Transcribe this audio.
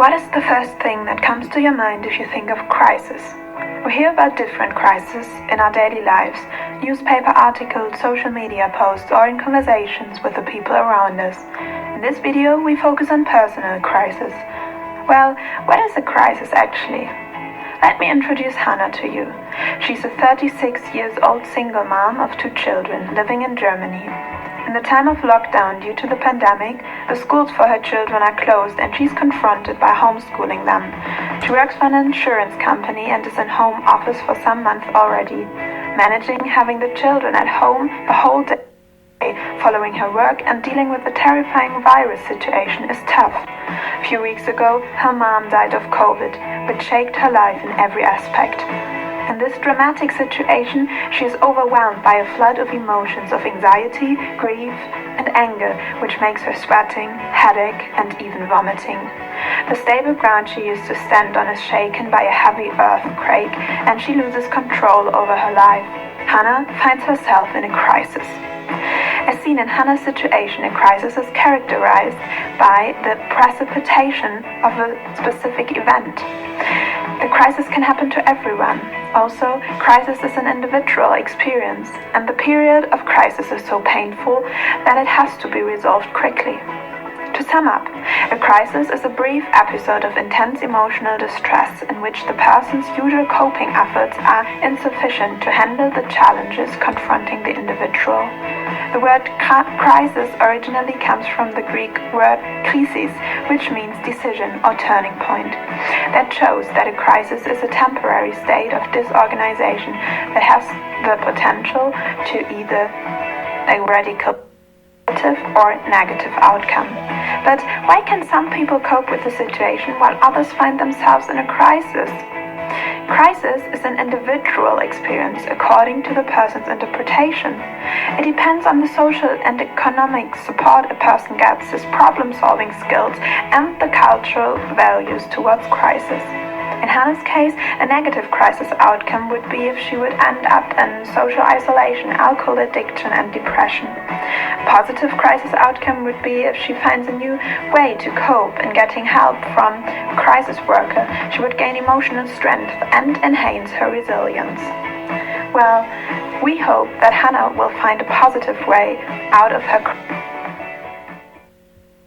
What is the first thing that comes to your mind if you think of crisis? We hear about different crises in our daily lives, newspaper articles, social media posts, or in conversations with the people around us. In this video, we focus on personal crisis. Well, what is a crisis actually? Let me introduce Hannah to you. She's a 36-year-old single mom of 2 children living in Germany. In the time of lockdown due to the pandemic, the schools for her children are closed and she's confronted by homeschooling them. She works for an insurance company and is in home office for some months already. Managing having the children at home the whole day following her work and dealing with the terrifying virus situation is tough. A few weeks ago, her mom died of COVID, which shaped her life in every aspect. In this dramatic situation, she is overwhelmed by a flood of emotions of anxiety, grief, and anger, which makes her sweating, headache, and even vomiting. The stable ground she used to stand on is shaken by a heavy earthquake, and she loses control over her life. Hannah finds herself in a crisis. As seen in Hannah's situation, a crisis is characterized by the precipitation of a specific event. The crisis can happen to everyone. Also, crisis is an individual experience, and the period of crisis is so painful that it has to be resolved quickly. To sum up, a crisis is a brief episode of intense emotional distress in which the person's usual coping efforts are insufficient to handle the challenges confronting the individual. The word crisis originally comes from the Greek word krisis, which means decision or turning point. That shows that a crisis is a temporary state of disorganization that has the potential to either a radical or negative outcome. But why can some people cope with the situation while others find themselves in a crisis? Crisis is an individual experience according to the person's interpretation. It depends on the social and economic support a person gets, his problem-solving skills, and the cultural values towards crisis. In Hannah's case, a negative crisis outcome would be if she would end up in social isolation, alcohol addiction, and depression. A positive crisis outcome would be if she finds a new way to cope and getting help from a crisis worker. She would gain emotional strength and enhance her resilience. Well, we hope that Hannah will find a positive way out of her